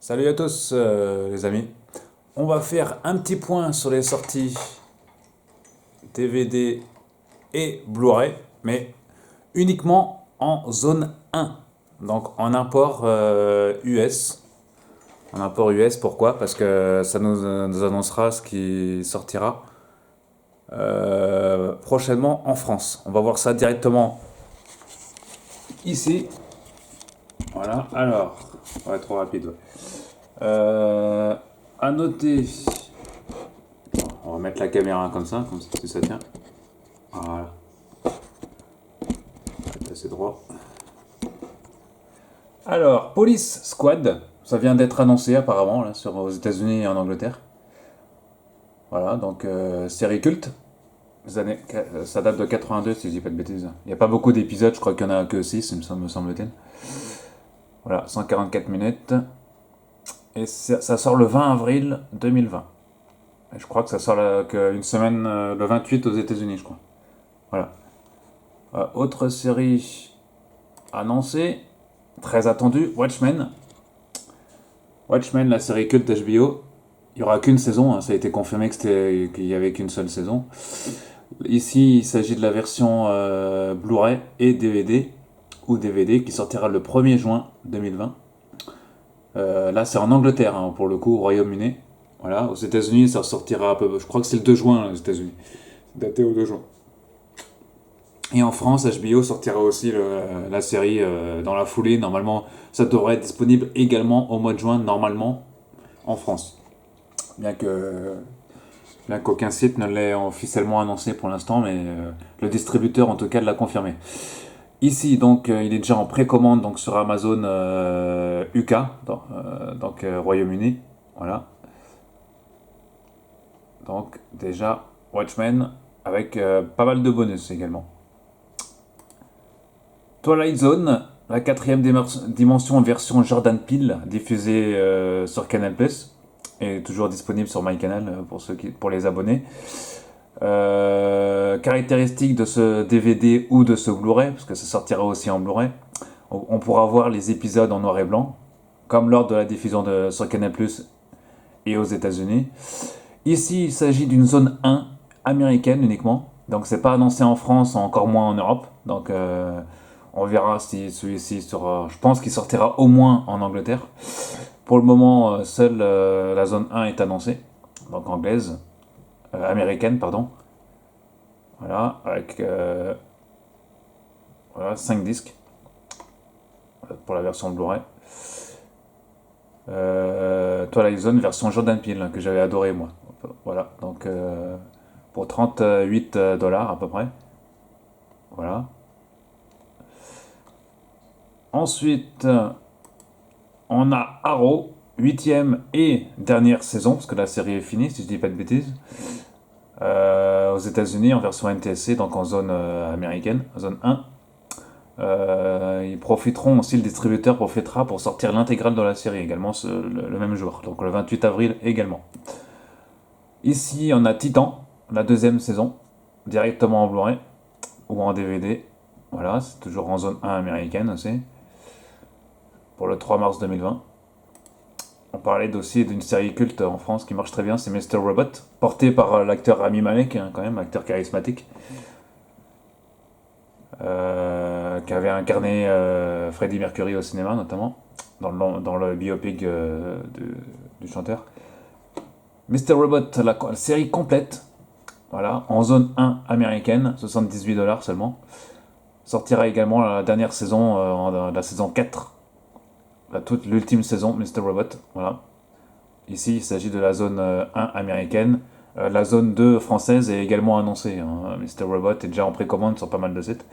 Salut à tous les amis. On va faire un petit point sur les sorties DVD et Blu-ray, mais uniquement en zone 1. Donc en import US. En import US, pourquoi? Parce que ça nous annoncera ce qui sortira prochainement en France. On va voir ça directement ici. Voilà, alors, ouais, trop rapide. Ouais. À noter, on va mettre la caméra comme ça si ça tient. Voilà, c'est droit. Alors, Police Squad, ça vient d'être annoncé apparemment là, aux États-Unis et en Angleterre. Voilà, donc série culte. Ça date de 82 si je dis pas de bêtises. Il n'y a pas beaucoup d'épisodes, je crois qu'il y en a que 6, me semble-t-il. Voilà, 144 minutes. Et ça sort le 20 avril 2020. Et je crois que ça sort une semaine, le 28 aux États-Unis, je crois. Voilà. Autre série annoncée, très attendue, Watchmen. Watchmen, la série culte HBO. Il n'y aura qu'une saison, hein, ça a été confirmé qu'il n'y avait qu'une seule saison. Ici, il s'agit de la version Blu-ray et DVD, ou DVD, qui sortira le 1er juin 2020. Là, c'est en Angleterre, hein, pour le coup, au Royaume-Uni. Voilà, aux États-Unis, ça sortira un peu. Je crois que c'est le 2 juin, aux États-Unis. Daté au 2 juin. Et en France, HBO sortira aussi la série dans la foulée. Normalement, ça devrait être disponible également au mois de juin, normalement, en France. Bien que Bien qu'aucun site ne l'ait officiellement annoncé pour l'instant, mais le distributeur en tout cas l'a confirmé. Ici, donc, il est déjà en précommande donc, sur Amazon UK, donc Royaume-Uni. Voilà. Donc, déjà, Watchmen, avec pas mal de bonus également. Twilight Zone, la quatrième dimension version Jordan Peele, diffusée sur Canal+, et toujours disponible sur MyCanal pour les abonnés. Caractéristique de ce DVD ou de ce Blu-ray, parce que ça sortira aussi en Blu-ray, on pourra voir les épisodes en noir et blanc, comme lors de la diffusion sur Canal+, et aux États-Unis. Ici, il s'agit d'une zone 1 américaine uniquement, donc c'est pas annoncé en France, encore moins en Europe, donc on verra si celui-ci sera... Je pense qu'il sortira au moins en Angleterre. Pour le moment, seule la zone 1 est annoncée, donc anglaise, américaine, pardon. Voilà, avec voilà, 5 disques pour la version Blu-ray. Twilight Zone version Jordan Peele que j'avais adoré moi. Voilà, donc pour 38 dollars à peu près. Voilà. Ensuite, on a Arrow, 8ème et dernière saison, parce que la série est finie, si je dis pas de bêtises. Aux États-Unis en version NTSC, donc en zone américaine, zone 1. Ils profiteront aussi, le distributeur profitera pour sortir l'intégrale de la série également le même jour, donc le 28 avril également. Ici, on a Titan, la deuxième saison, directement en Blu-ray ou en DVD. Voilà, c'est toujours en zone 1 américaine aussi, pour le 3 mars 2020. On parlait aussi d'une série culte en France qui marche très bien, c'est Mr. Robot, porté par l'acteur Rami Malek, hein, quand même, acteur charismatique, qui avait incarné Freddie Mercury au cinéma notamment, dans le biopic du chanteur. Mr. Robot, la série complète, voilà, en zone 1 américaine, 78 dollars seulement. Sortira également la dernière saison, la saison 4, l'ultime saison, Mr. Robot, voilà. Ici, il s'agit de la zone 1 américaine. La zone 2 française est également annoncée, hein. Mr. Robot est déjà en précommande sur pas mal de sites.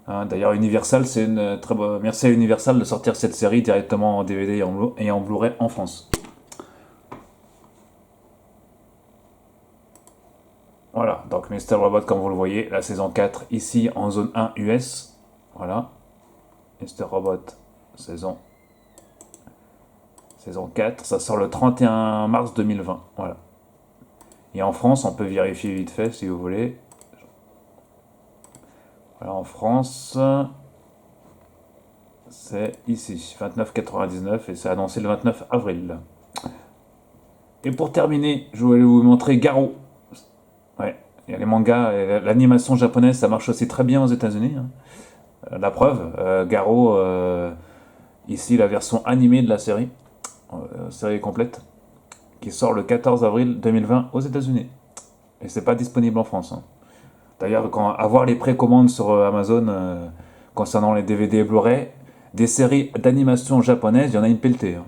Hein, d'ailleurs, Universal, c'est une très bonne... Merci à Universal de sortir cette série directement en DVD et en Blu-ray en France. Voilà, donc Mr. Robot, comme vous le voyez, la saison 4 ici en zone 1 US. Voilà. Mr. Robot, saison 4, ça sort le 31 mars 2020. Voilà. Et en France, on peut vérifier vite fait si vous voulez. Voilà, en France, C'est ici, 29,99 et c'est annoncé le 29 avril. Et pour terminer, je voulais vous montrer Garo. Ouais, il y a les mangas et l'animation japonaise, ça marche aussi très bien aux États-Unis, hein. La preuve, Garo, ici la version animée de la série, série complète, qui sort le 14 avril 2020 aux États-Unis. Et c'est pas disponible en France, hein. D'ailleurs, quand avoir les précommandes sur Amazon concernant les DVD et Blu-ray, des séries d'animation japonaise, il y en a une pelletée, hein.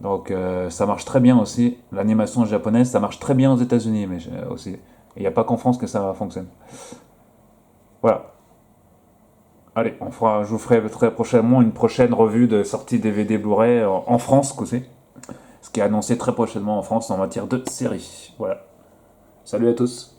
Donc ça marche très bien aussi. L'animation japonaise, ça marche très bien aux États-Unis, mais aussi. Il n'y a pas qu'en France que ça fonctionne. Voilà. Allez, je vous ferai très prochainement une prochaine revue de sortie DVD Blu-ray en France, ce qui est annoncé très prochainement en France en matière de séries. Voilà. Salut à tous.